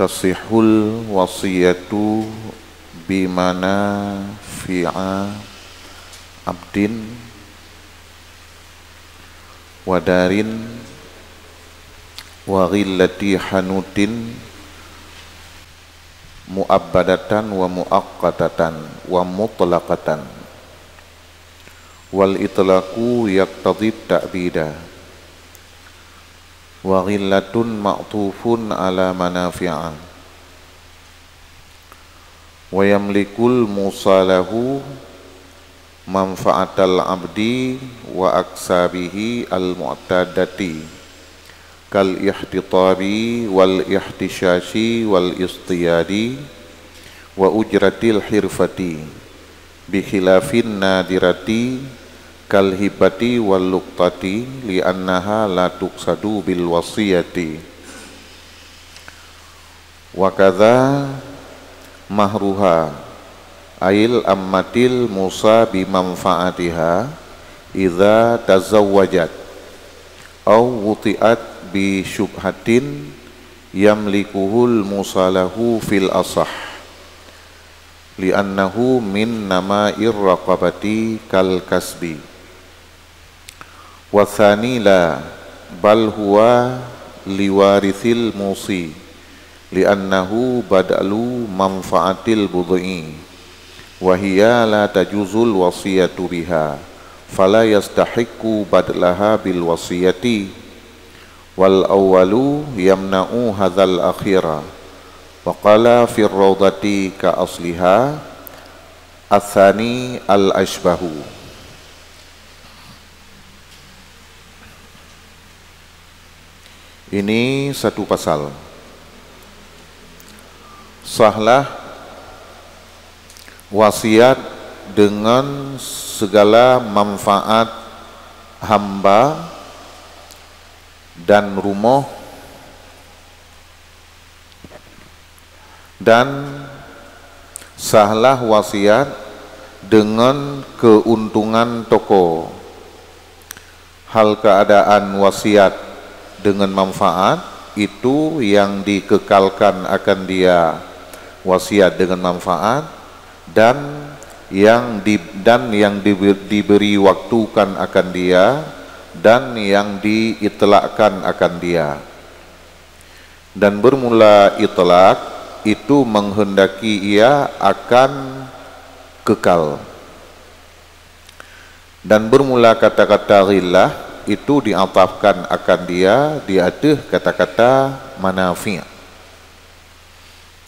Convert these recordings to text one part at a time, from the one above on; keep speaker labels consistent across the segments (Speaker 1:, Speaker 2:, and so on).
Speaker 1: tasihul wasiyatu bimana fi'a abdin wadarin wa ghillati hanutin mu'abbadatan wa mu'aqqatatan wa mutlaqatan wal itlaqu yaqtadhi ta'bida wa ghillatun ma'tufun ala manafi'a wa yamlikul musalahu manfa'atal abdi wa aksabihi al-mu'tadati kal ihtitabi wal ihtishashi wal istiyadi wa ujratil hirfati bi khilafin nadirati kal hibati wal luqtati li annaha la tuqsadu bil wasiyati wa kadza mahruha ail ammatil musa bi manfaatiha idza tazawwajat aw wutiat bi syubhatin yamlikuhul musalahu fil asah li'annahu min nama'ir raqabati kal kasbi wa thani la bal huwa liwarithil musi li'annahu badalu manfaatil budhi wa hiya la tajuzul wasiyatu biha fala yastahiqqu badlaha bil wasiyati wal awwalu yamna'u hadzal akhira wa qala fi rawdati ka asliha atsani al ashbahu. Ini satu pasal. Sahlah wasiat dengan segala manfaat hamba dan rumah dan sahlah wasiat dengan keuntungan toko. Hal keadaan wasiat dengan manfaat itu yang dikekalkan akan dia wasiat dengan manfaat dan yang diberi waktukan akan dia dan yang diitlakkan akan dia. Dan bermula itlak itu menghendaki ia akan kekal. Dan bermula kata-kata ghillah itu diatafkan akan dia di atas kata-kata manafi'.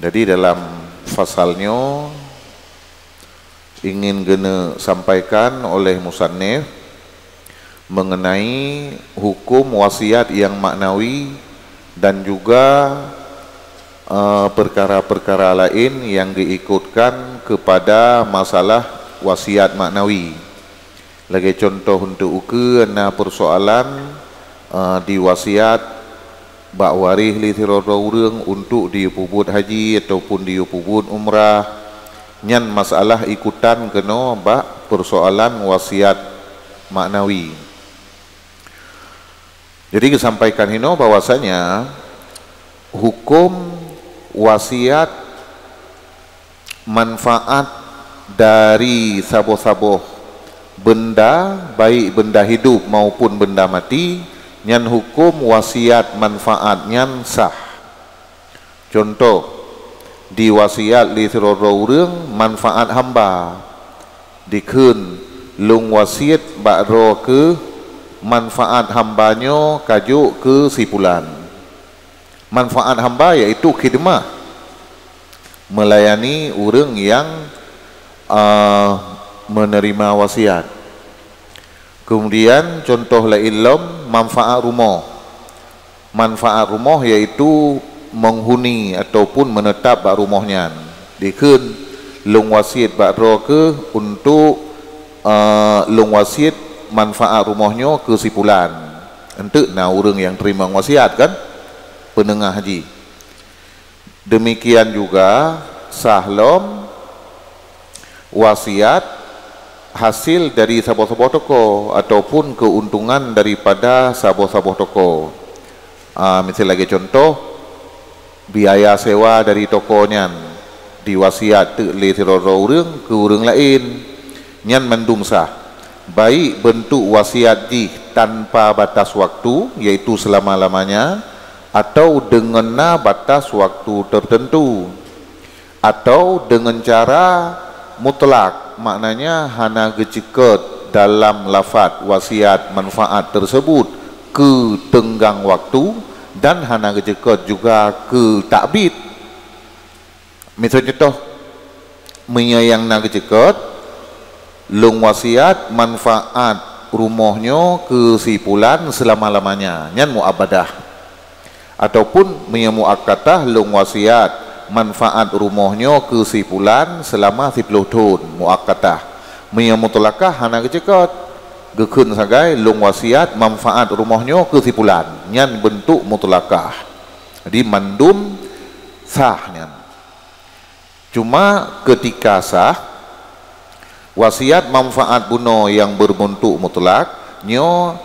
Speaker 1: Jadi dalam fasalnya ingin gena sampaikan oleh musannif mengenai hukum wasiat yang maknawi dan juga perkara-perkara lain yang diikutkan kepada masalah wasiat maknawi. Lagi contoh untuk uke na persoalan di wasiat bak waris li tirada urang untuk diupubut haji ataupun diupubut umrah nyan masalah ikutan kena bak persoalan wasiat maknawi. Jadi disampaikan hino bahwasanya hukum wasiat manfaat dari saboh-saboh benda, baik benda hidup maupun benda mati, nyan hukum wasiat manfaat nyan sah. Contoh di wasiat li tirada urang manfaat hamba dikeun lung wasiat bakro ke manfaat hambanya kajuk ke sipulan. Manfaat hamba yaitu khidmah melayani urang yang menerima wasiat. Kemudian contoh lain manfaat rumah. Manfaat rumah yaitu menghuni ataupun menetap bak rumahnya. Dikeun lung wasiat bak ke untuk lung wasiat manfaat rumahnya ke sipulan. Entuk na urang yang terima wasiat kan penengah haji. Demikian juga sahlom wasiat hasil dari saboh-saboh toko ataupun keuntungan daripada saboh-saboh toko. Misal lagi contoh biaya sewa dari tokonya diwasiat te le seroro urang ke urang lain nyan mandum sah, baik bentuk wasiat di tanpa batas waktu yaitu selama-lamanya atau dengan batas waktu tertentu atau dengan cara mutlak, maknanya hana geceket dalam lafaz wasiat manfaat tersebut ke tenggang waktu dan hana geceket juga ke takbid. Misalnya contoh menyayang na geceket long wasiat manfaat rumahnya kesimpulan selama-lamanya nyan muabadah, ataupun muakkatah long wasiat manfaat rumahnya kesimpulan selama 10 tahun muakkatah, mutlakah hana geceket gekeun sagai long wasiat manfaat rumahnya kesimpulan nyan bentuk mutlakah, jadi mandum sah nyan. Cuma ketika sah wasiat manfaat buno yang berbentuk mutlak nyo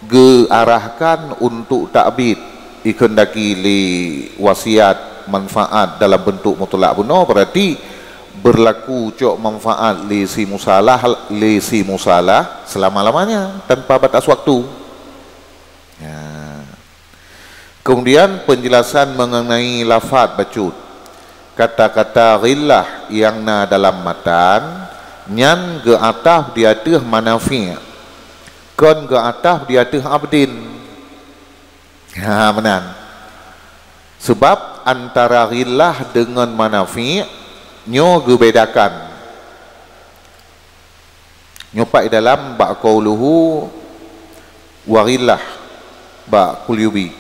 Speaker 1: gearahkan untuk takbid ikendaki li wasiat manfaat dalam bentuk mutlak buno, berarti berlaku cok manfaat li si musalah selama-lamanya tanpa batas waktu ya. Kemudian penjelasan mengenai lafaz bacut, kata-kata ghillah yang na dalam matan nyan ge ataf di atas manafi' kon ge ataf di atas abdin ha menan, sebab antara ghillah dengan manafi' nyo ge bedakan nyopai dalam ba qauluhu wa ghillah ba kulyubi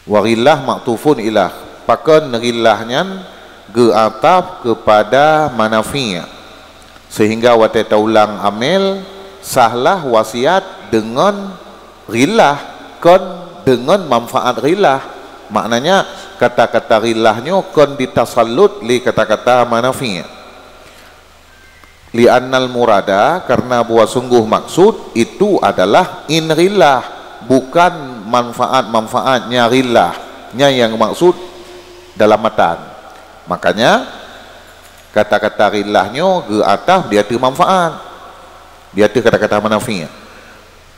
Speaker 1: wa ghillah maktufun ilah pakan ghillahnya ge ataf kepada manafi', sehingga wate taulang amil sahlah wasiat dengan ghillah kon dengan manfaat ghillah, maknanya kata-kata ghillahnya kon ditasallut li kata-kata manafi', li annal murada karena buah sungguh maksud itu adalah in ghillah, bukan manfaat-manfaatnya ghillahnya yang maksud dalam matan. Makanya kata-kata ghillahnya ge ataf dia tu manfaat, dia tu kata-kata manafi'.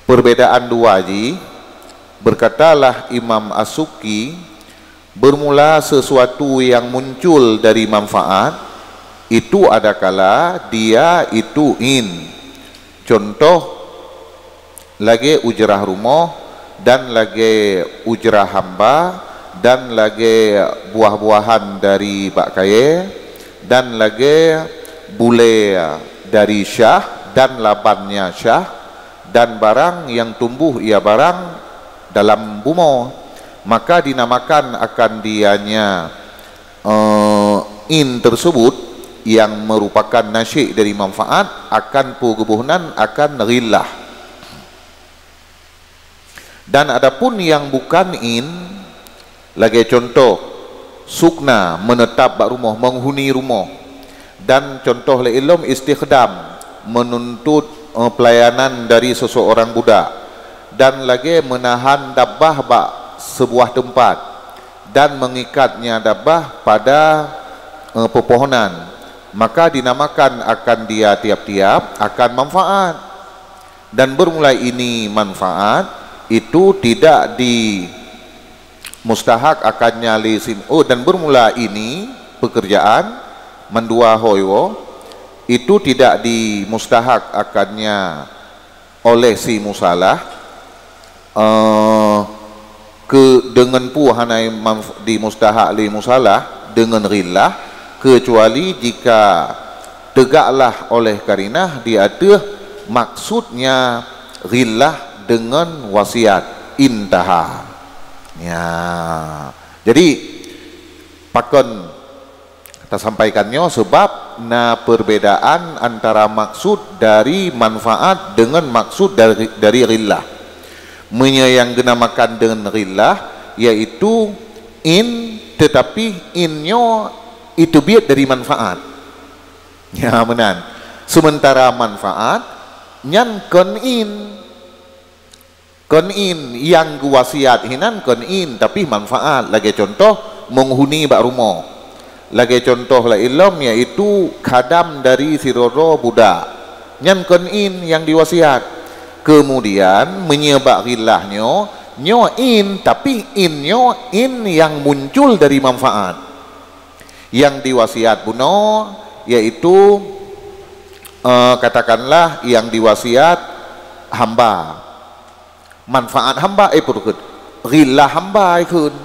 Speaker 1: Perbedaan dua ji, berkatalah Imam As-Suki, bermula sesuatu yang muncul dari manfaat itu ada kala dia itu in, contoh lagi ujrah rumah dan lagi ujrah hamba dan lagi buah-buahan dari bak kaya dan lagi bule dari syah dan labannya syah dan barang yang tumbuh ia barang dalam bumi, maka dinamakan akan dianya in tersebut yang merupakan nasyik dari manfaat akan pegebuhanan akan ghillah. Dan adapun yang bukan in lagi contoh sukna menetap bak rumah, menghuni rumah, dan contoh ilm istikhdam menuntut pelayanan dari seseorang budak, dan lagi menahan dabbah bak sebuah tempat dan mengikatnya dabbah pada pepohonan, maka dinamakan akan dia tiap-tiap akan manfaat. Dan bermulai ini manfaat itu tidak di mustahak akannya lisim dan bermula ini pekerjaan mendua hoyo itu tidak di mustahak akannya oleh si musalah dengan hanai di mustahak li musalah dengan ghillah, kecuali jika tegaklah oleh karinah di atas maksudnya ghillah dengan wasiat intaha ya. Jadi pakon kita sampaikannya sebab na perbedaan antara maksud dari manfaat dengan maksud dari ghillah. Yang dinamakan dengan ghillah yaitu in, tetapi innya itu biat dari manfaat ya menan, sementara manfaat nyan kon in Konin yang wasiat hinan konin tapi manfaat. Lagi contoh menghuni bak rumah. Lagi contoh la ilm yaitu khadam dari siroro budak. Nyan konin yang diwasiat. Kemudian menyebab ghillahnya nyo in tapi innyo in yang muncul dari manfaat. Yang diwasiat buno yaitu katakanlah yang diwasiat hamba. Manfaat hamba perukut ghillah hamba ikun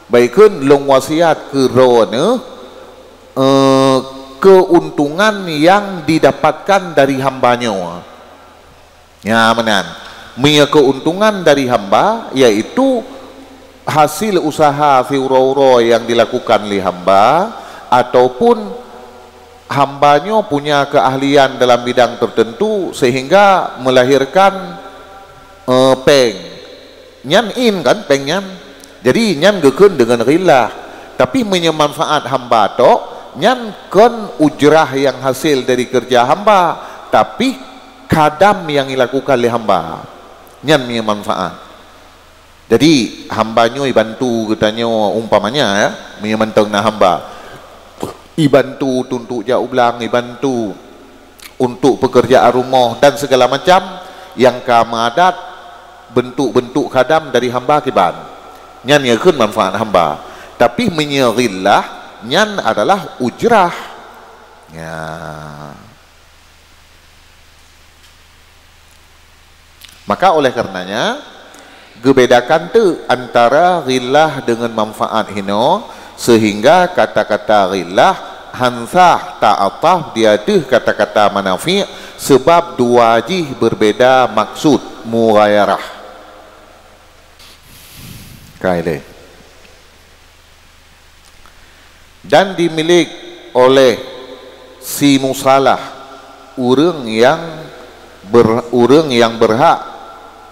Speaker 1: baikun long wasiat ke rone keuntungan yang didapatkan dari hambanya ya menan punya keuntungan dari hamba yaitu hasil usaha fiuro yang dilakukan oleh hamba ataupun hambanya punya keahlian dalam bidang tertentu sehingga melahirkan peng nyan in kan peng nyan jadi nyan gekun dengan ghillah tapi menyemanfaat hamba to nyan kon ujrah yang hasil dari kerja hamba tapi kadam yang dilakukan oleh hamba nyan menyemanfaat jadi hambanya ibantu katanya umpamanya ya menyemantang na hamba ibantu untuk jauh belang ibantu untuk pekerjaan rumah dan segala macam yang kamadat bentuk-bentuk khadam dari hamba kiban nyan yakun manfaat hamba tapi menyeghillah nyan adalah ujrah ya maka oleh karenanya gebedakan tu antara ghillah dengan manfaat hino sehingga kata-kata ghillah hansah ta'atah dia tu kata-kata manafi sebab dua wajih berbeda maksud mughayarah kaile dan dimiliki oleh si musalah urang yang berhak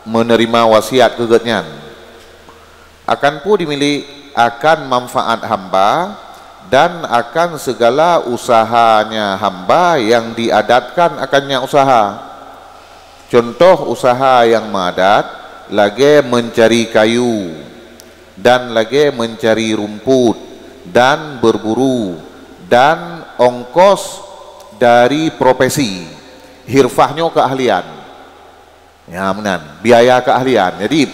Speaker 1: menerima wasiat kegetnyan akan pun dimiliki akan manfaat hamba dan akan segala usahanya hamba yang diadatkan akannya usaha. Contoh usaha yang madat lagi mencari kayu dan lagi mencari rumput dan berburu dan ongkos dari profesi hirfahnya keahlian ya menan biaya keahlian jadi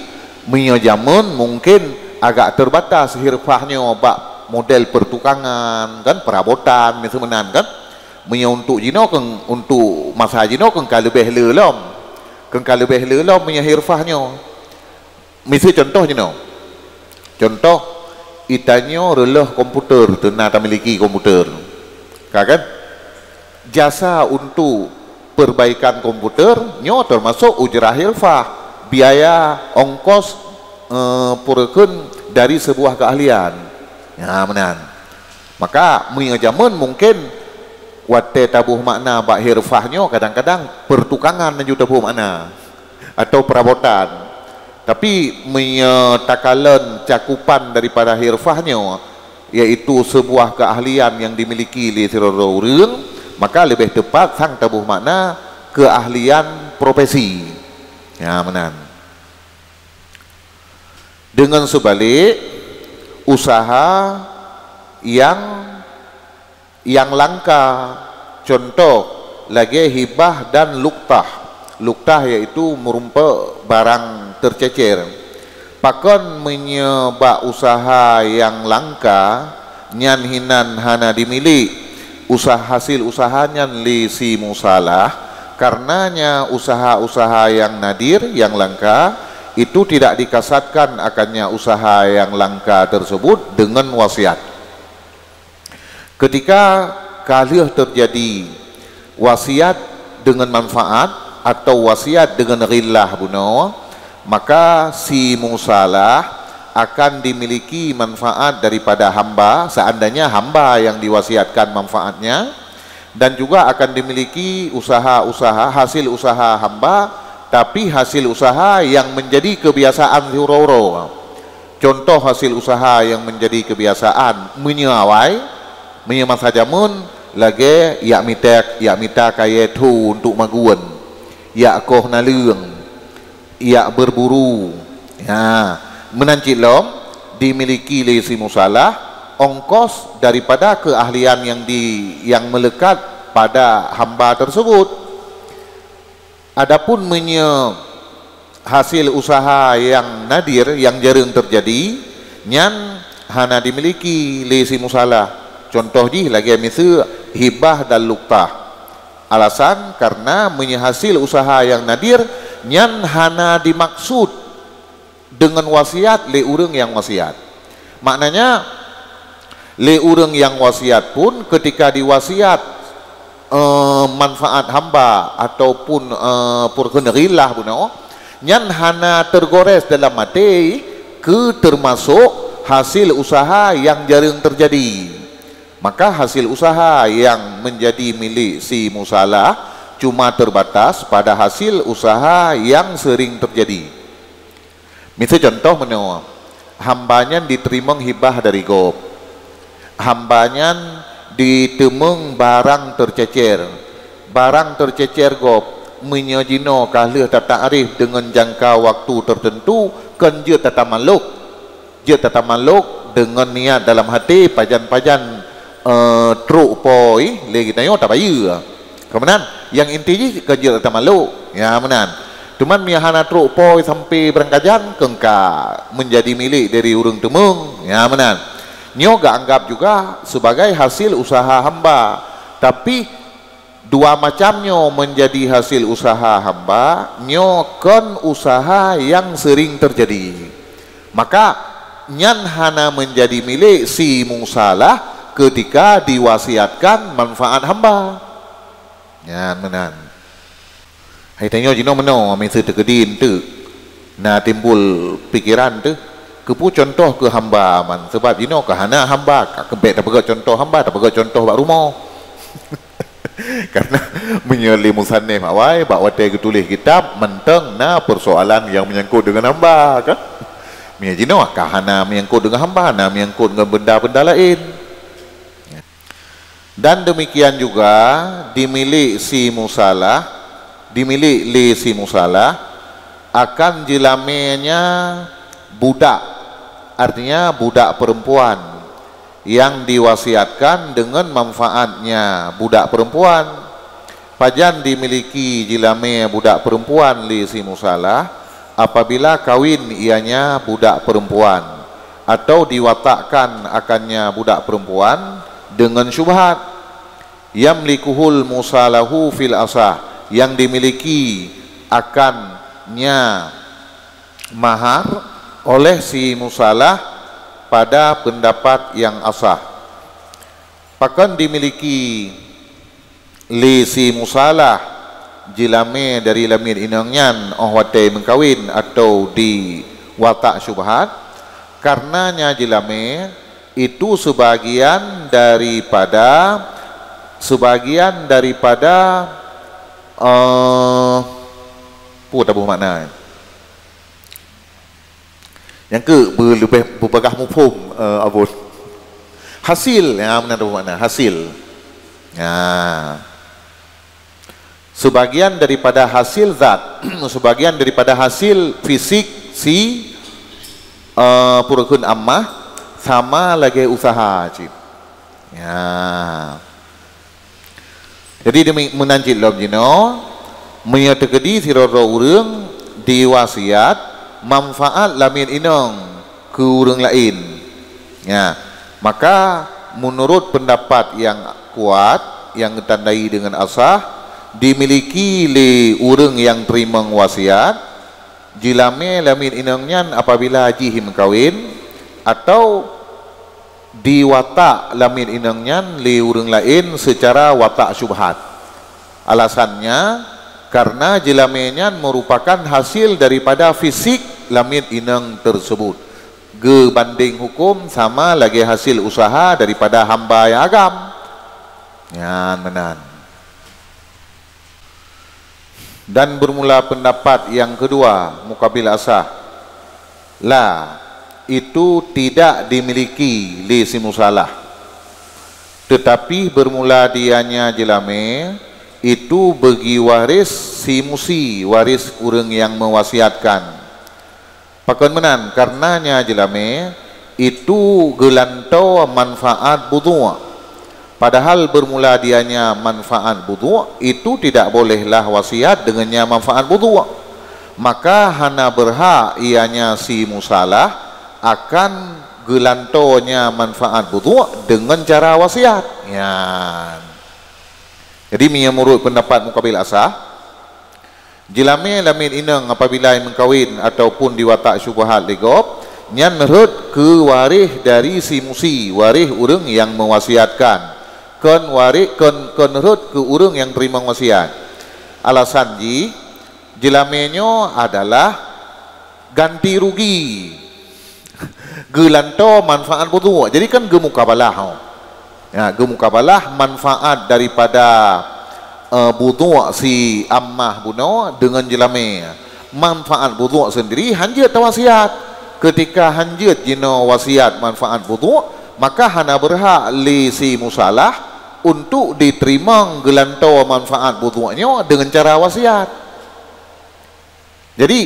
Speaker 1: menyajamun mungkin agak terbatas hirfahnya bak model pertukangan kan perabotan misalnya kan untuk jino untuk masa jino kalau lebih lelom kalau lebih lelom punya hirfahnya misal contoh jino contoh itanyo relah komputer tenang memiliki komputer kan jasa untuk perbaikan komputer nyo termasuk ujrah hirfah biaya ongkos purkun dari sebuah keahlian ya menan maka mengajamun mungkin wate tabuh makna bak hirfahnya kadang-kadang pertukangan juga tabuh makna atau perabotan tapi menyatakalan cakupan daripada hirfahnya yaitu sebuah keahlian yang dimiliki oleh seorang maka lebih tepat sang tabuh makna keahlian profesi ya menan dengan sebalik usaha yang langka contoh lagi hibah dan luktah yaitu merumpa barang tercecer pakon menyebab usaha yang langka nyan hinan hana dimiliki usaha hasil usahanya li si musalah karenanya usaha-usaha yang nadir yang langka itu tidak dikasatkan akannya usaha yang langka tersebut dengan wasiat ketika kalih terjadi wasiat dengan manfaat atau wasiat dengan ghillah buno maka si musalah akan dimiliki manfaat daripada hamba seandainya hamba yang diwasiatkan manfaatnya dan juga akan dimiliki usaha-usaha hasil usaha hamba tapi hasil usaha yang menjadi kebiasaan huro-huro contoh hasil usaha yang menjadi kebiasaan menyawai menyemasajamun lagi yak mita kaya tu untuk maguan yak koh nalung ia berburu, ya, menancit lom, dimiliki li si musalah, ongkos daripada keahlian yang melekat pada hamba tersebut. Adapun hasil usaha yang nadir, yang jarang terjadi, nyan hana dimiliki li si musalah. Contoh ji lagi misal hibah dan luktah. Alasan karena hasil usaha yang nadir nyan hana dimaksud dengan wasiat le urang yang wasiat. Maknanya le urang yang wasiat pun ketika diwasiat manfaat hamba ataupun purkhenerilah puno nyan hana tergores dalam mati ke termasuk hasil usaha yang jarang terjadi. Maka hasil usaha yang menjadi milik si musalah cuma terbatas pada hasil usaha yang sering terjadi. Misal contoh menurut hambanya diterima hibah dari gop, hambanya ditemung barang tercecer gop, menyajino kahlih tata arif dengan jangka waktu tertentu kan je tata maluk dengan niat dalam hati pajan truk poi lagi tayo tak bayar. Kemudian yang inti je kerja tak malu, ya menan. Cuman miahana truk poi sampai berangkajan kengka menjadi milik dari urang temung, ya menan. Nyo gak anggap juga sebagai hasil usaha hamba, tapi dua macamnya menjadi hasil usaha hamba, nyo kan usaha yang sering terjadi. Maka nyan hana menjadi milik si musalah ketika diwasiatkan manfaat hamba. Ya menan. Hai tanya jino meno ame setegedin tu. Na timbul pikiran tu kepu contoh ke hamba man sebab jino ke hana hamba kebet tak pegat contoh hamba tak pegat contoh bak rumah. Karena menyeli musannif awai bak watai tulis kitab menteng na persoalan yang menyangkut dengan hamba kan. Mia jino ka hana menyangkut dengan hamba, na menyangkut dengan benda-benda lain. Dan demikian juga dimilik si musalah, dimilik li si musalah akan jilamenya budak, artinya budak perempuan yang diwasiatkan dengan manfaatnya budak perempuan. Pajan dimiliki jilame budak perempuan li si musalah apabila kawin ianya budak perempuan atau diwatakkan akannya budak perempuan dengan syubhat. Yamlikuhul musalahu fil asah, yang dimiliki akannya mahar oleh si musalah pada pendapat yang asah. Pakan dimiliki li si musalah jilame dari lamir inangnya watai mengkawin atau di watak syubhat, karenanya jilame itu sebagian daripada tabuh makna yang ke lebih berpegah mufhum abun hasil yang mana tabuh makna hasil ya, sebagian daripada hasil zat sebagian daripada hasil fisik si purukun ammah sama lagi usaha cip. Ya. Jadi demi menancit lom jino menyatakan siroro urang diwasiat manfaat lamin inong ke urang lain. Ya. Maka menurut pendapat yang kuat yang ditandai dengan asah dimiliki li urang yang terima wasiat jilame lamin inongnya apabila jihim kawin atau di watak lamin inangnya li urang lain secara watak syubhat. Alasannya karena jilamenya merupakan hasil daripada fisik lamin inang tersebut. Gebanding hukum sama lagi hasil usaha daripada hamba yang agam. Ya menan. Dan bermula pendapat yang kedua mukabil asah. La itu tidak dimiliki li si musalah, tetapi bermula dianya jilame itu bagi waris si musi, waris orang yang mewasiatkan. Pakon menan karenanya jelame itu gelantau manfaat budu'. Padahal bermula dianya manfaat budu' itu tidak bolehlah wasiat dengannya manfaat budu'. Maka hana berhak ianya si musalah akan gelantonya manfaat budu' dengan cara wasiat. Ya. Jadi menurut pendapat mukabil asah, jilame lamin inang apabila mengkawin ataupun diwatak syubhat legop, nyan merut ke waris dari si musi, waris urang yang mewasiatkan. Ken waris ken merut ke urang yang terima wasiat. Alasan jilamenyo adalah ganti rugi. Gelanto manfaat budu'. Jadi kan gemukabalah. Ya, gemukabalah manfaat daripada budu' si ammah buno dengan jelame. Manfaat budu' sendiri hanjat wasiat. Ketika hanjat jino wasiat manfaat budu', maka hana berhak li si musalah untuk diterima gelantau manfaat budu'nya dengan cara wasiat. Jadi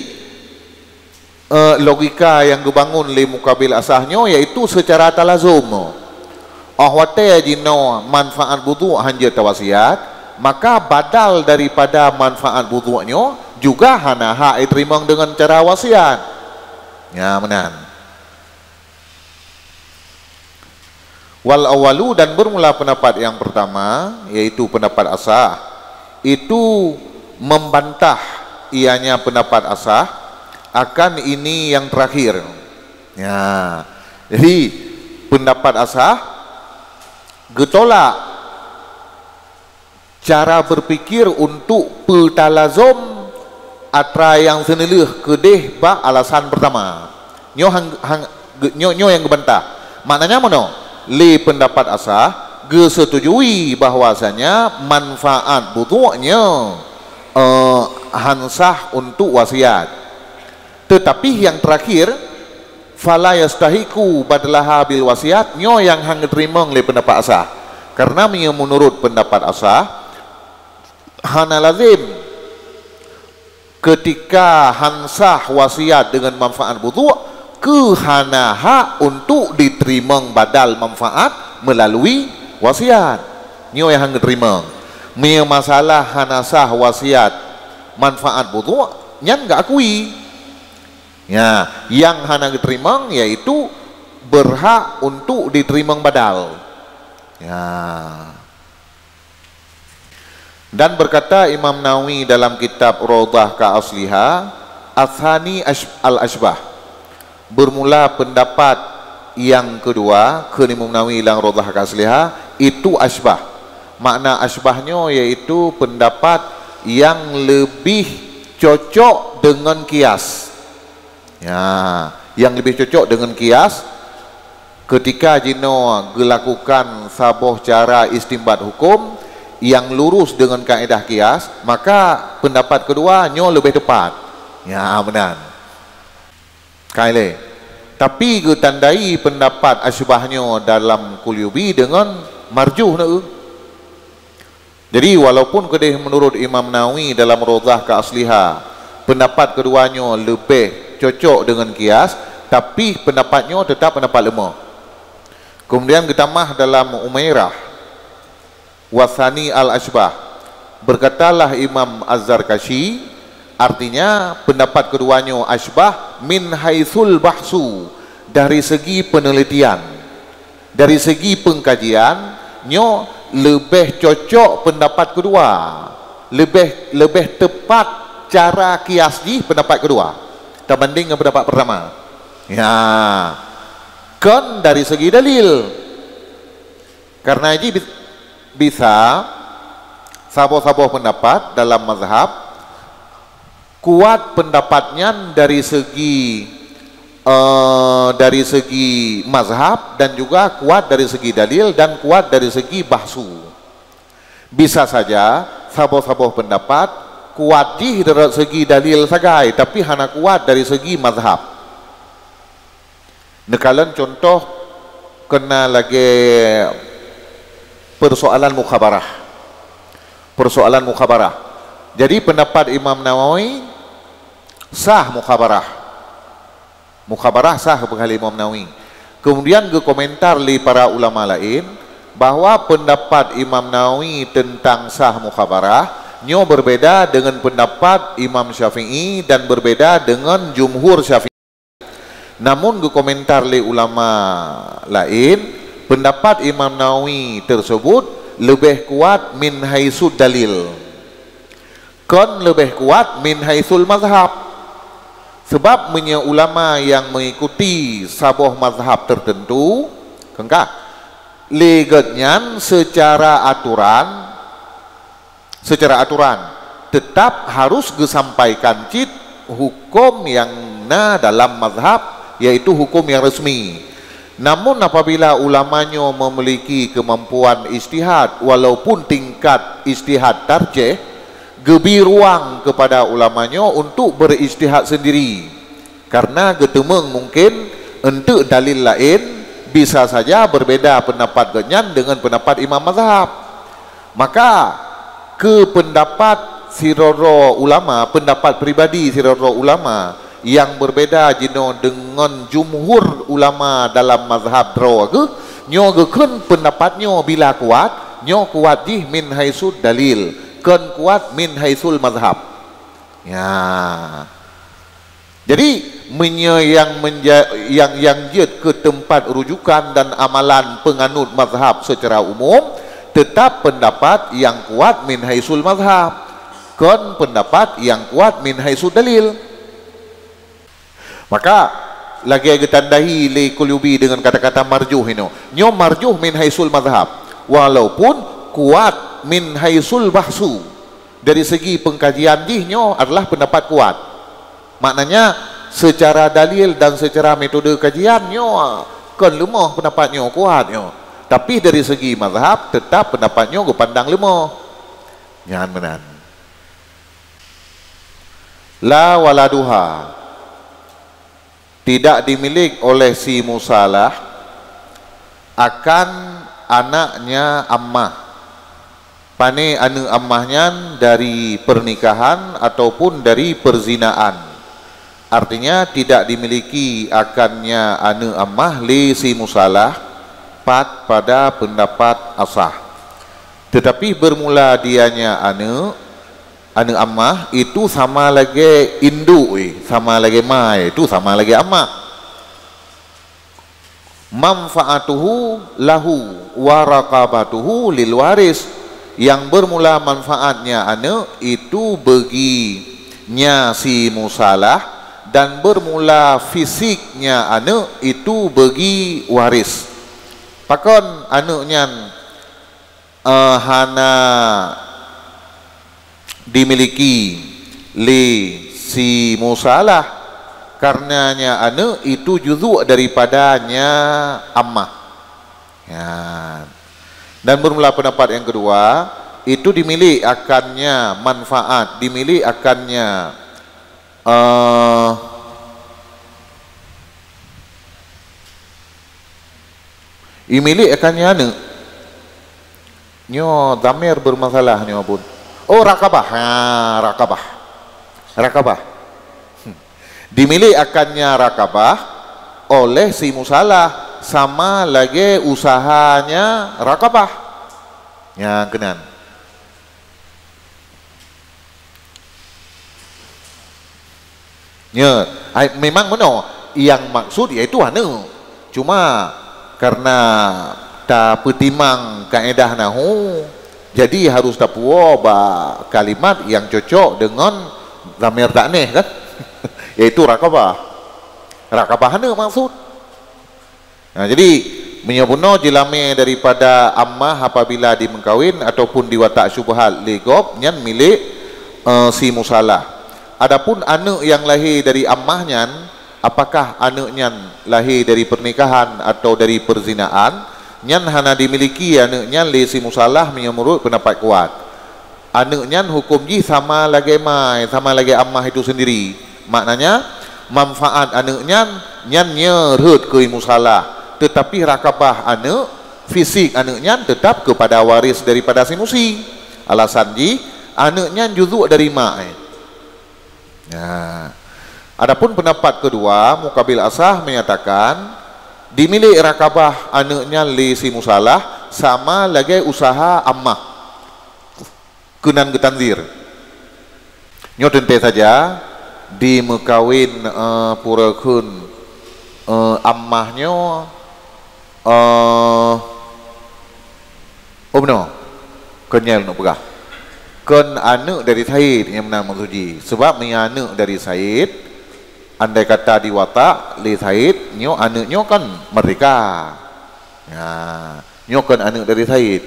Speaker 1: logika yang dibangun li mukabil asahnya yaitu secara talazum. Ahwate jino manfaat budu' hanjat wasiat, maka badal daripada manfaat budu'nya juga hana hak diterima dengan cara wasiat. Ya menan. Wal awalu dan bermula pendapat yang pertama yaitu pendapat asah itu membantah ianya pendapat asah akan ini yang terakhir. Ya. Jadi pendapat asah getolak cara berpikir untuk petalazum atra yang senelih kedeh ba alasan pertama. Nyo yang gebantah. Maknanya mana? Li pendapat asah gesetujui bahwasanya manfaat butuhnya hansah untuk wasiat. Tetapi yang terakhir fala yastahiku badalaha bil wasiat, nyo yang hang terima oleh pendapat asah. Karena menurut pendapat asah hana lazim ketika hansah wasiat dengan manfaat budu' ke hana hak untuk diterima badal manfaat melalui wasiat. Nyo yang hang terima. Masalah hanasah wasiat manfaat budu' nyan enggak akui. Ya, yang hana diterima yaitu berhak untuk diterima badal. Ya. Dan berkata Imam Nawawi dalam kitab Rawdah ka Asliha, Athani al-Ashbah. Bermula pendapat yang kedua ke Imam Nawawi dalam Rawdah ka Asliha itu asbah. Makna asbahnya yaitu pendapat yang lebih cocok dengan kias. Ya, yang lebih cocok dengan kias ketika jino dilakukan sabuh cara istimbat hukum yang lurus dengan kaedah kias, maka pendapat kedua nyo lebih tepat. Ya, benar. Kaile. Tapi ketandai pendapat asbahnya dalam Kulyubi dengan marjuh na. Jadi walaupun kedih menurut Imam Nawawi dalam Rawdah ka Asliha pendapat keduanya lebih cocok dengan kias, tapi pendapatnya tetap pendapat lemah. Kemudian ditambah dalam Umairah Wathani al-Ashbah, berkatalah Imam Az-Zarkashi, artinya pendapat keduanya asbah min haitsul bahsu, dari segi penelitian, dari segi pengkajian nyo lebih cocok pendapat kedua, lebih tepat cara kias di pendapat kedua terbanding dengan pendapat pertama. Ya, kan dari segi dalil. Karena ini bisa saboh-saboh pendapat dalam mazhab kuat pendapatnya dari segi mazhab dan juga kuat dari segi dalil dan kuat dari segi bahsu. Bisa saja saboh-saboh pendapat kuat di dari segi dalil sagai, tapi hana kuat dari segi mazhab. Nekalan contoh kena lagi persoalan mukhabarah. persoalan mukhabarah. Jadi pendapat Imam Nawawi sah mukhabarah. Mukhabarah sah kali Imam Nawawi. Kemudian ke komentar li para ulama lain bahwa pendapat Imam Nawawi tentang sah mukhabarah nyo berbeda dengan pendapat Imam Syafi'i dan berbeda dengan jumhur Syafi'i. Namun ke komentar li ulama lain, pendapat Imam Nawawi tersebut lebih kuat min haitsu dalil. Kon lebih kuat min haitsul mazhab. Sebab ulama yang mengikuti sabuh mazhab tertentu, kengkak legetnya secara aturan tetap harus disampaikan cit hukum yang dalam mazhab, yaitu hukum yang resmi. Namun apabila ulamanya memiliki kemampuan ijtihad, walaupun tingkat ijtihad tarjih, gebi ruang kepada ulamanya untuk berijtihad sendiri, karena getemeng mungkin untuk dalil lain bisa saja berbeda pendapat genyan dengan pendapat imam mazhab. Maka ke pendapat siroro ulama, pendapat pribadi siroro ulama yang berbeda jino dengan jumhur ulama dalam mazhab draw nyo gekun pendapatnya bila kuat, nyo kuat jih min haitsu dalil, kan kuat min haitsul mazhab. Ya. Jadi yang jet ke tempat rujukan dan amalan penganut mazhab secara umum tetap pendapat yang kuat min haitsul mazhab, kan pendapat yang kuat min haitsul dalil. Maka lagi ditandahi li Qulubi dengan kata-kata marjuh ini. Nyo marjuh min haitsul mazhab, walaupun kuat min haitsul bahsu. Dari segi pengkajian nyo adalah pendapat kuat. Maknanya secara dalil dan secara metode kajian nyo kan lemah pendapatnya kuat nyo. Tapi dari segi mazhab tetap pendapatnya pandang lemah. Jangan benar. La waladuha, tidak dimiliki oleh si musalah akan anaknya ammah. Pane anu ammahnya dari pernikahan ataupun dari perzinaan. Artinya tidak dimiliki akannya anu ammah li si musalah pada pendapat asah. Tetapi bermula dianya anu ammah itu sama lagi induk, sama lagi mai, itu sama lagi ammah. Manfaatuhu lahu wa raqabatuhu lil waris, yang bermula manfaatnya anu itu baginya si musalah dan bermula fisiknya anu itu bagi waris. Pakon anunya hana dimiliki li si musalah karenanya anu itu juzuk daripadanya ammah. Ya. Dan bermula pendapat yang kedua itu dimiliki akannya manfaat, dimiliki akannya dimiliki akannya anu nyo damir bermasalah nyo pun. Oh rakabah, rakabah. Dimiliki akannya rakabah oleh si musalah sama lagi usahanya rakabah. Ya kenan. Ya, memang benar. Yang maksud yaitu anu. Cuma karena tak petimang kaedah nahu, jadi harus dapuo kalimat yang cocok dengan zamir ta'nih kan. Yaitu rakabah. Rakabah anu maksud. Nah, jadi menyobuno jilame daripada ammah apabila dimengkawin ataupun diwatak syubhat ligob nyan milik si musalah. Adapun anak yang lahir dari ammahnya, apakah anaknya lahir dari pernikahan atau dari perzinaan, nyan hana dimiliki anaknya li si musalah menurut pendapat kuat. Anaknya hukum ji sama lagi mai, sama lagi ammah itu sendiri. Maknanya manfaat anaknya nyan nyerhut ke musalah, tetapi rakabah anak fisik anaknya tetap kepada waris daripada si musi. Alasan ji anaknya juzuk dari mak. Nah, adapun pendapat kedua mukabil asah menyatakan dimilik rakabah anaknya li si musalah sama lagi usaha ammah kenan getanzir. Nyo tente saja di mekawin purakun ammahnya benar kenyal nak pegah ken anak dari Said yang menang mensuji sebab anak dari Said andai kata di watak li Said nyo anaknya kan merdeka ya nyo kan anak dari Said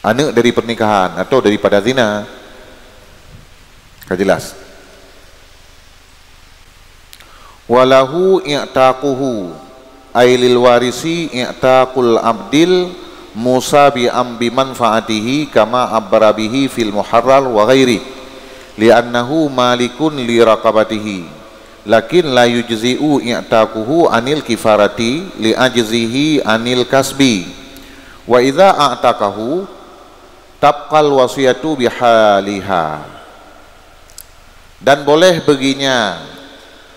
Speaker 1: anak dari pernikahan atau daripada zina kan jelas walahu i'taquhu ailil warisi i'taqul abdil Musa bi ambi manfaatihi kama abbara bihi fil muharrar wa ghairi li'annahu malikun li raqabatihi lakin la yujzi'u i'taquhu anil kifarati li ajzihi anil kasbi wa idza a'taqahu tabqal wasiyatu bihaliha dan boleh baginya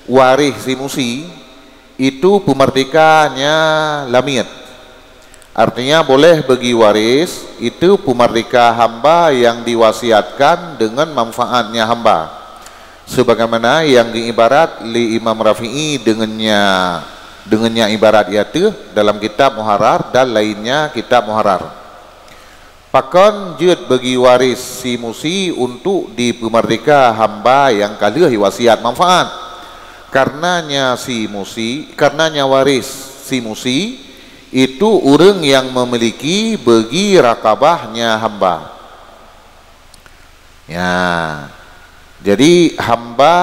Speaker 1: waris si musi itu pemerdekaannya lamiyat. Artinya boleh bagi waris itu pemerdeka hamba yang diwasiatkan dengan manfaatnya hamba. Sebagaimana yang diibarat li Imam Rafi'i dengannya ibarat iatu dalam kitab Muharrar dan lainnya kitab Muharrar. Pakon jud bagi waris si musi untuk dipemerdeka hamba yang kalah wasiat manfaat. Karenanya waris si musi itu orang yang memiliki bagi rakabahnya hamba ya jadi hamba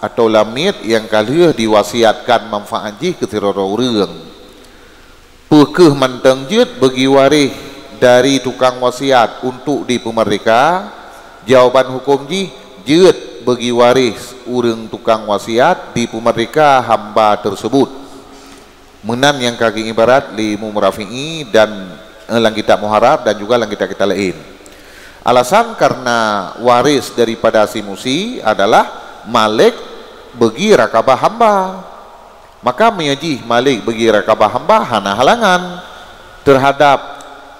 Speaker 1: atau lamit yang kalah diwasiatkan manfaat jih ke tirara orang pekeh manteng jut bagi waris dari tukang wasiat untuk dipemerdeka jawaban hukum jih jut bagi waris orang tukang wasiat dipemerdeka hamba tersebut menan yang kaki ibarat li Imam Rafi'i dan lang kitab Muharrar dan juga lang kita lain. Alasan karena waris daripada si musi adalah malik bagi rakabah hamba. Maka menyaji malik bagi rakabah hamba hana halangan terhadap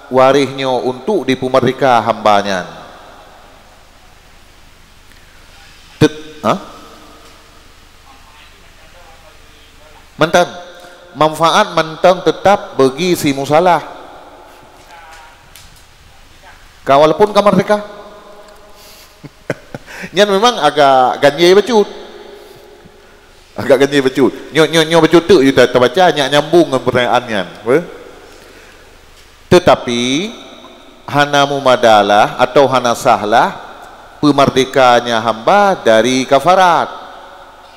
Speaker 1: warisnya untuk dipemerdeka hambanya. Mantan manfaat mentang tetap bagi si musalah walaupun kamar mereka nyan memang agak ganjil becut nyo becut tu kita terbaca nyambung dengan pertanyaannya tetapi hana mumadalah atau hana sahlah pemerdekanya hamba dari kafarat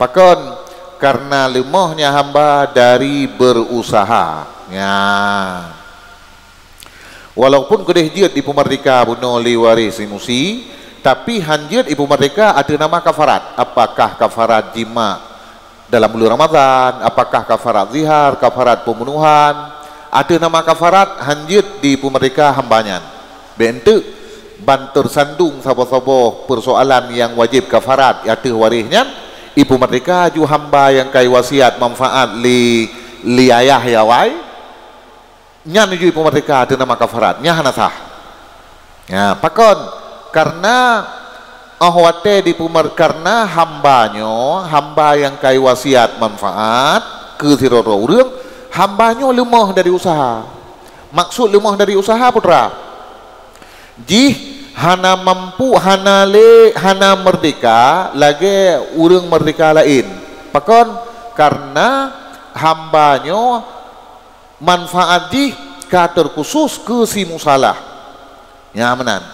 Speaker 1: pakon karena lemahnya hamba dari berusaha ya walaupun kedih jid di pemerdeka bunuh li waris musi tapi hanjid ibu merdeka ada nama kafarat apakah kafarat jima dalam bulan Ramadan apakah kafarat zihar kafarat pembunuhan ada nama kafarat hanjid di pemerdeka hambanya bentuk banter sandung sabo-sabo persoalan yang wajib kafarat yaitu warisnya ibu merdeka ju hamba yang kai wasiat manfaat li ayah ya wai nyan ju ibu merdeka ada nama kafarat nya hanasah ya pakon karena ahwate di karena hamba yang kai wasiat manfaat ke siroro urang hambanya lemah dari usaha maksud lemah dari usaha putra jih hana mampu hana merdeka lagi urang merdeka lain pakon karena hambanya manfaat di kater khusus ke si musalah nyamanan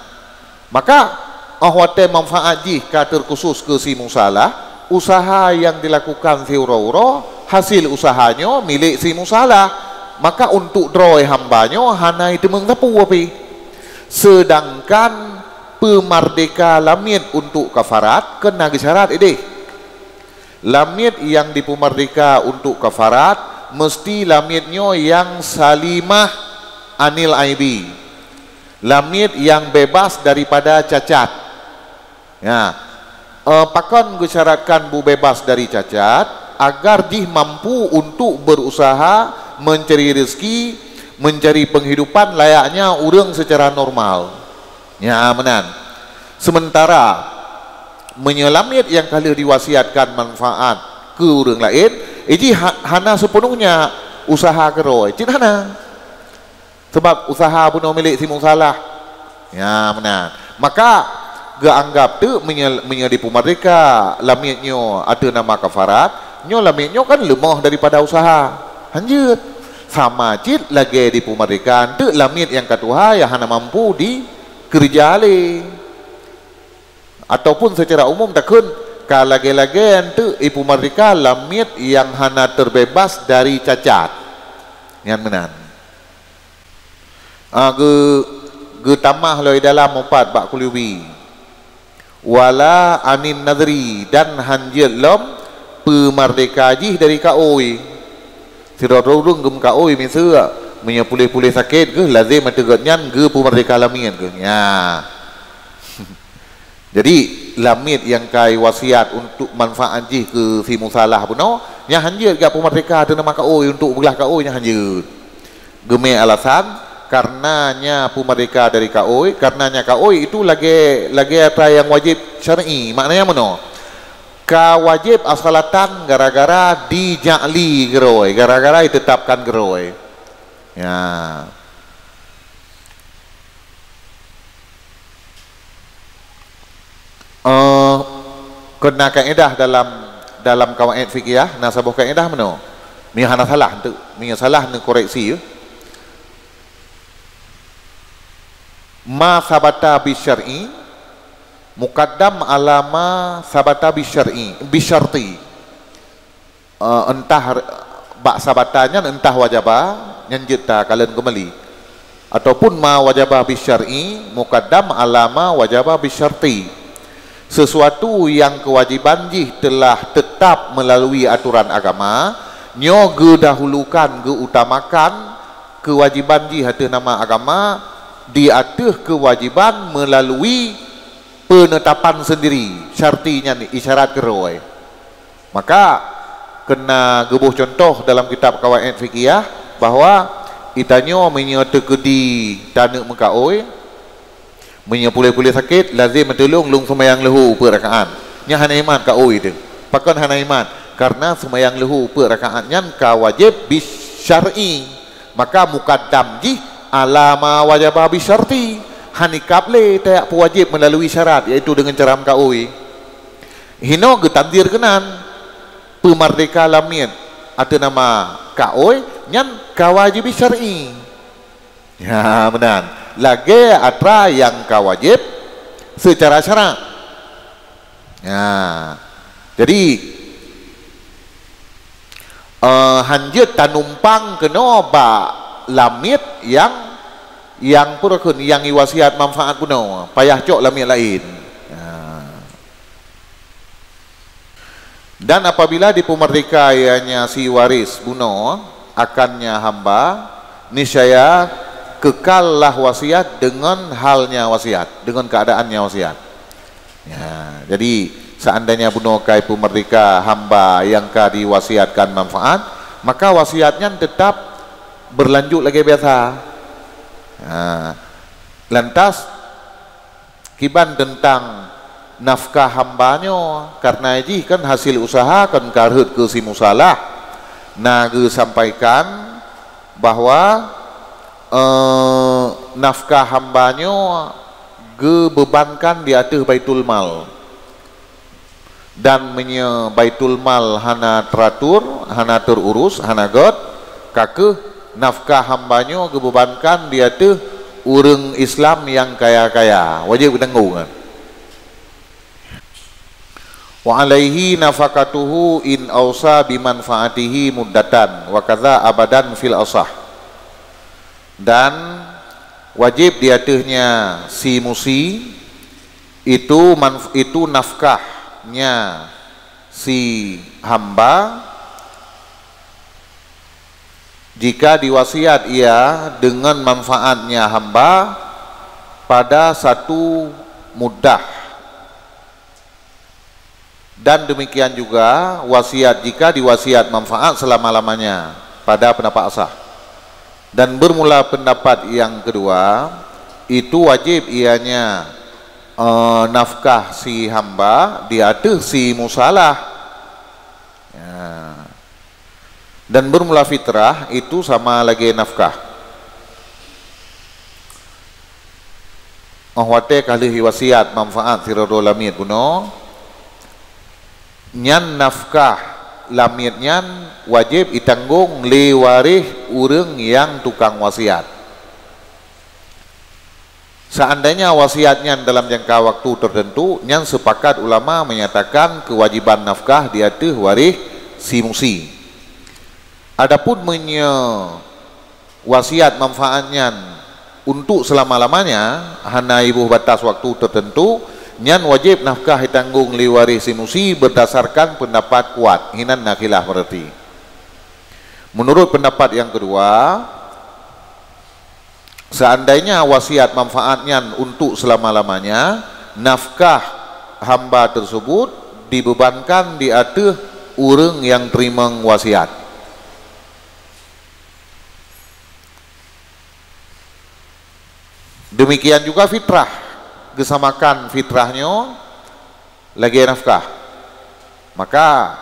Speaker 1: maka ahwate manfaat di kater khusus ke si musalah usaha yang dilakukan si uro-uro hasil usahanya milik si musalah maka untuk droy hambanya hana itu mengtapu api sedangkan pemerdeka lamit untuk kafarat kena syarat ini lamit yang dipemerdeka untuk kafarat mesti lamitnya yang salimah anil aibi, lamit yang bebas daripada cacat. Ya, pakon gue syaratkan bu bebas dari cacat agar jih mampu untuk berusaha mencari rezeki, mencari penghidupan layaknya orang secara normal. Ya menan. Sementara menyelamit yang kali diwasiatkan manfaat ke orang lain, ini hana sepenuhnya usaha keroi. Cina hana. Sebab usaha punya milik si musalah. Ya menan. Maka gak anggap tu menyedipu mereka lamitnya ada nama kafarat, nyo lamitnya kan lemah daripada usaha. Lanjut. Sama cit lagi di pemerikan tu lamit yang katuha yang hana mampu di kerja le. Ataupun secara umum takun kalage-lage tu ibu mereka lamit yang hana terbebas dari cacat. Yang menan. Ge tamah loi dalam 4 bak kuliwi. Wala anin nadri dan hanjil lom pemerdekaji dari kaoi. Sirorong gem kaoi misal punya pulih-pulih sakit ke lazim tegatnyan ge pemerdeka lamit ke. Ya. Jadi lamit yang kai wasiat untuk manfaat jih ke si musalah puno nya hanjil gak pemerdeka ada nama kaoi untuk belah kaoi nya hanjil. Geme alasan karenanya pemerdeka dari kaoi, karenanya kaoi itu lagi apa yang wajib syar'i. Maknanya mana? Ka wajib asalatan gara-gara dija'li geroi, gara-gara ditetapkan geroi. Ya. Kena kaedah dalam kawaid fikih nasabah kaedah mana? Mi hana salah tu, mi salah ni koreksi ya. Ma sabata bisyar'i muqaddam alama sabata bisyar'i bisyarti. Entah bak sabatanya entah wajibah nyanjita kalian kembali ataupun ma wajibah bisyar'i muqaddam alama wajibah bisyarti. Sesuatu yang kewajiban jih telah tetap melalui aturan agama nyo ge dahulukan ge utamakan kewajiban jih atas nama agama di atas kewajiban melalui penetapan sendiri syartinya ni isyarat keroi. Maka kena gebuh contoh dalam kitab kawaid fikih bahwa itanyo menyetekedi tanuk mekaoi menyepulih-pulih sakit lazim mentolong lung semayang lehu per rakaat nya hana iman kaoi tu pakon hana iman karena semayang lehu per rakaatnya ka wajib bisyar'i maka mukaddam ji alama wajibah bisyarti hanikap le tak wajib melalui syarat iaitu dengan cara kaoi hino ge tandir kenan pemerdeka lamit atau nama kaoi nyan ka wajib syar'i. Ya benar. Lagi atra yang kawajib secara syarat. Ya. Jadi hanjut tanumpang kena ba lamit yang purukun yang iwasiat manfaat puno payah cok lamit lain. Ya. Dan apabila di pemerdekaannya si waris buno akannya hamba niscaya kekallah wasiat dengan halnya wasiat, dengan keadaannya wasiat. Ya, jadi seandainya bunuh kai pemerdeka hamba yang ka diwasiatkan manfaat, maka wasiatnya tetap berlanjut lagi biasa. Ya, lantas kiban tentang nafkah hambanya karena ini kan hasil usaha kan karhut ke si musalah. Nah, gue sampaikan bahwa nafkah hambanya gebebankan di atas baitul mal dan baitul mal hana teratur, hana terurus, hana god kakeh nafkah hambanya gebebankan di atas orang Islam yang kaya-kaya wajib ditanggung kan. Wa alaihi nafakatuhu in ausa bimanfaatihi muddatan wa kadza abadan fil asah. Dan wajib di atasnya si musi itu nafkahnya si hamba jika diwasiat ia dengan manfaatnya hamba pada satu muddah, dan demikian juga wasiat jika diwasiat manfaat selama-lamanya pada pendapat asah. Dan bermula pendapat yang kedua, itu wajib ianya nafkah si hamba di atas si musalah ya. Dan bermula fitrah itu sama lagi nafkah. Wate kali wasiat manfaat sirado lamit kuno nyan nafkah lamit nyan wajib itanggung li waris urang yang tukang wasiat. Seandainya wasiatnya dalam jangka waktu tertentu, nyan sepakat ulama menyatakan kewajiban nafkah di atas waris si musi. Adapun wasiat manfaatnya untuk selama-lamanya hana ibu batas waktu tertentu, nyan wajib nafkah ditanggung li waris si musi berdasarkan pendapat kuat. Hinan nakilah berarti. Menurut pendapat yang kedua, seandainya wasiat manfaatnya untuk selama-lamanya, nafkah hamba tersebut dibebankan di atas orang yang terima wasiat. Demikian juga fitrah, gesamakan fitrahnya lagi nafkah, maka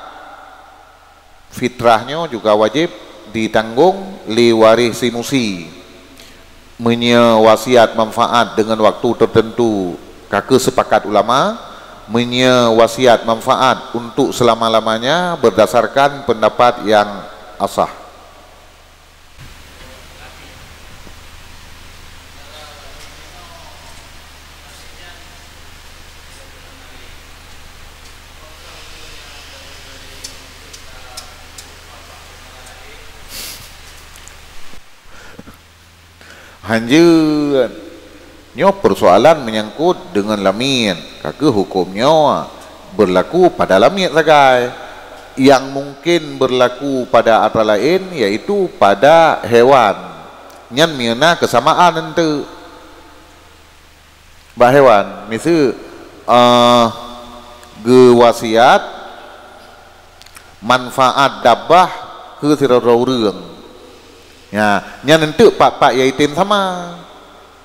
Speaker 1: fitrahnya juga wajib ditanggung li waris si musi. Wasiat manfaat dengan waktu tertentu kakek sepakat ulama, wasiat manfaat untuk selama-lamanya berdasarkan pendapat yang asah. Hanya persoalan menyangkut dengan lamit, kakek hukumnya berlaku pada lamit saja. Yang mungkin berlaku pada antara lain yaitu pada hewan. Nyan miana kesamaan ente. Bah hewan, misal gewasiat manfaat dabah ke sirarau reung. Ya, nyan entuk pak yaitim sama.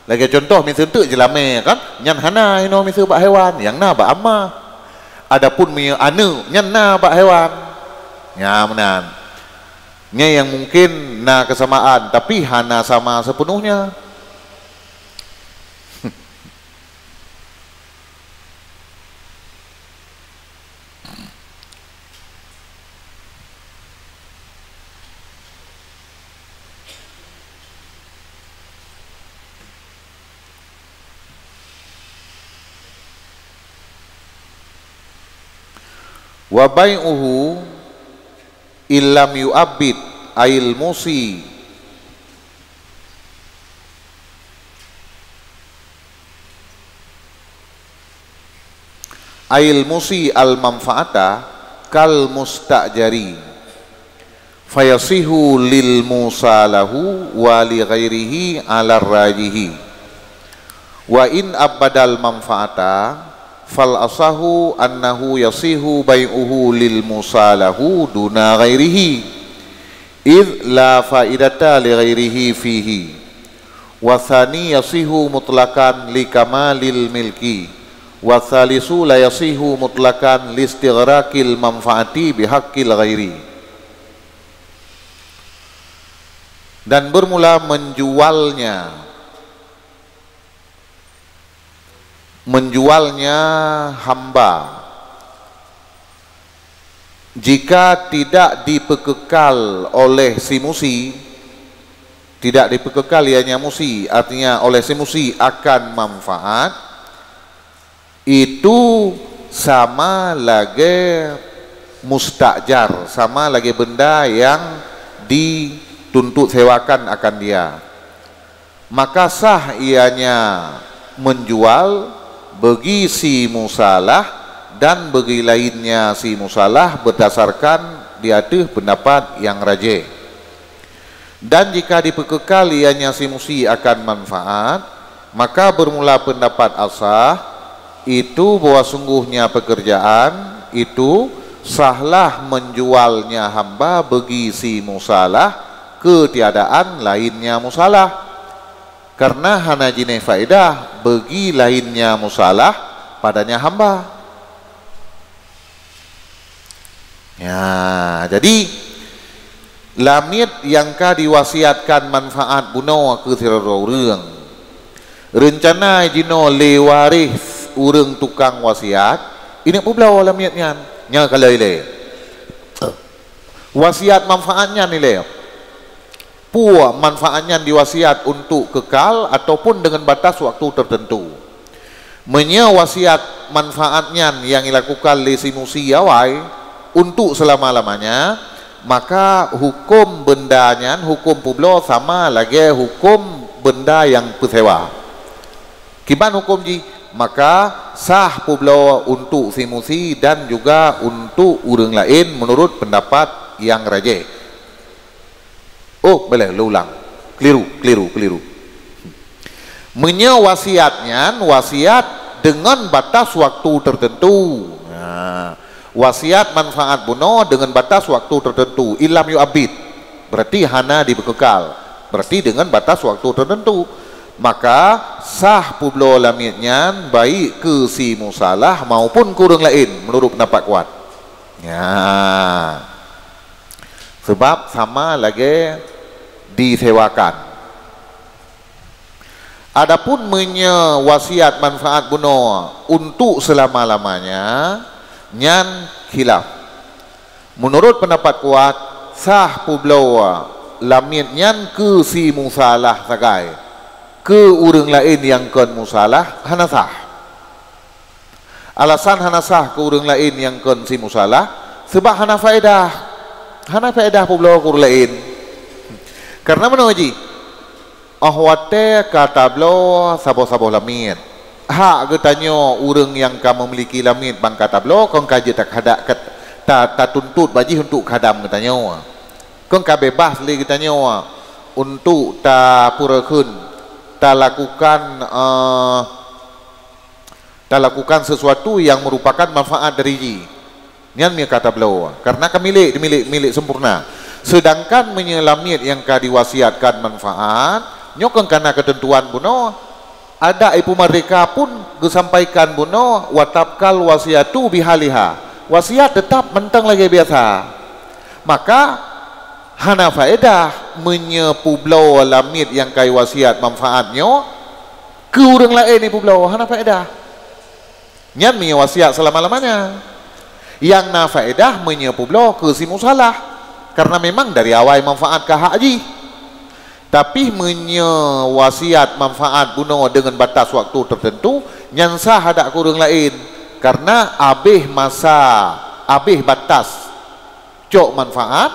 Speaker 1: Lagi contoh misal entuk jelame kan, nyan hana ino misal bak hewan, yang na bak amma. Adapun mi anu, nyan na bak hewan. Ya menan. Nya yang mungkin na kesamaan tapi hana sama sepenuhnya. Wa bai'uhu illam yu'abbid ail musi al manfaata kal mustajari fayasihu lil musalahu wa li ghairihi ala rajihi wa in abadal manfaata fal asahu annahu yasihu bai'uhu lil musalahu duna ghairihi id la faidata li ghairihi fihi wa thani yasihu mutlakan li kamalil milki wa thalisu la yasihu mutlakan li istighraqil manfaati bihaqqil ghairi. Dan bermula menjualnya hamba jika tidak dipekekal oleh si musi, tidak dipekekal ianya musi, artinya oleh si musi akan manfaat, itu sama lagi mustajar, sama lagi benda yang dituntut sewakan akan dia, maka sah ianya menjual bagi si musalah dan bagi lainnya si musalah berdasarkan di atas pendapat yang rajih. Dan jika dipekekal ianya si musi akan manfaat, maka bermula pendapat asah itu bahwa sungguhnya pekerjaan itu sahlah menjualnya hamba bagi si musalah ketiadaan lainnya musalah, karena hana jine faedah bagi lainnya musalah padanya hamba. Ya, jadi lamit yang ka diwasiatkan manfaat buno ke siraro urang, rencana jino lewaris urang tukang wasiat ini publau lamitnya nya kalau ile wasiat manfaatnya nilai pua manfaatnya diwasiat untuk kekal ataupun dengan batas waktu tertentu. Menya wasiat manfaatnya yang dilakukan oleh si musi awai untuk selama-lamanya, maka hukum bendanya, hukum publo sama lagi hukum benda yang pesewa. Kiban hukum ji? Maka sah publo untuk si musi dan juga untuk urang lain menurut pendapat yang raje. Oh, boleh lu ulang. Keliru. Menyewasiatnya wasiat dengan batas waktu tertentu. Nah, wasiat manfaat buno dengan batas waktu tertentu. Ilam yu'abid, berarti hana dibekekal, berarti dengan batas waktu tertentu. Maka sah publo lamitnya baik ke si musalah maupun ke orang lain menurut pendapat kuat. Ya, sebab sama lagi disewakan. Adapun menyewasiat manfaat buno untuk selama-lamanya nyan khilaf. Menurut pendapat kuat sah publo lamit nyan ke si musalah sagai ke urang lain yang kon musalah hana sah. Alasan hana sah ke urang lain yang kon si musalah sebab hana faedah publo ke urang lain. Karena mana ji? Ahwate kata blo sabo-sabo lamit. Hak getanyo urang yang kamu memiliki lamit bang kata blo kong kaje tak ada tak tuntut baji untuk kadam getanyo. Kong ka bebas li getanyo untuk ta purakeun, ta lakukan sesuatu yang merupakan manfaat dari ji. Nyan mi kata blo karena milik sempurna. Sedangkan menyelamit yang ka diwasiatkan manfaat nyokong karena ketentuan buno ada ibu mereka pun disampaikan buno watapkal wasiatu bihaliha, wasiat tetap mentang lagi biasa, maka hana faedah menyepublau lamit yang kai wasiat manfaatnya ke orang lain ibu blau hana faedah nyan menyewasiat selama-lamanya yang na faedah menyepublau ke si musalah karena memang dari awal manfaat ke hak haji, tapi menyewasiat manfaat buno dengan batas waktu tertentu nyansah ada kurang lain karena abih batas cok manfaat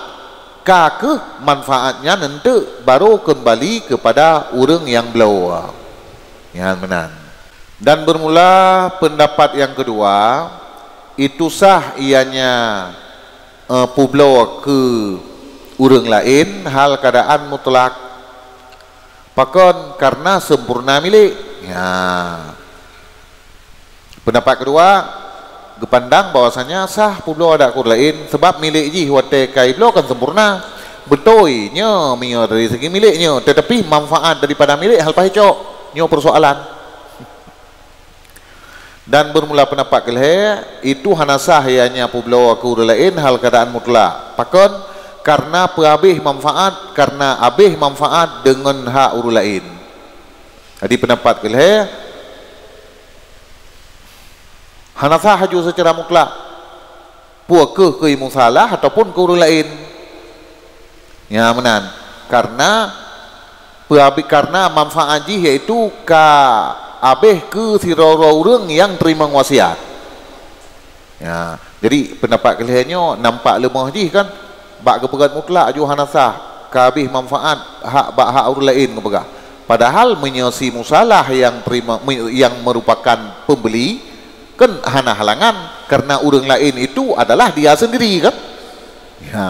Speaker 1: ke manfaatnya nanti baru kembali kepada orang yang belau yang menan. Dan bermula pendapat yang kedua itu sah ianya publo ke urang lain hal keadaan mutlak pakon karena sempurna milik. Ya. Pendapat kedua gepandang bahwasanya sah publo ada kur lain sebab milik ji wate kai blo kan sempurna betulnya mio dari segi miliknya, tetapi manfaat daripada milik hal pahicok nyo persoalan. Dan bermula pendapat kelih itu hana sah ianya publo ke urang lain hal keadaan mutlak pakon karena abih manfaat dengan hak urang lain. Jadi pendapat kelih hana sah haju secara mutlak puak ke musalah ataupun ke urang lain ya menan karena manfaat ji yaitu abeh ke siroro urang yang terima wasiat. Ya, jadi pendapat kelihnya nampak lemah ji kan bak kepegat mutlak ju hanasah kabeh manfaat hak urang lain kepegah. Padahal menyesi musalah yang terima yang merupakan pembeli kan hana halangan karena urang lain itu adalah dia sendiri kan. Ya,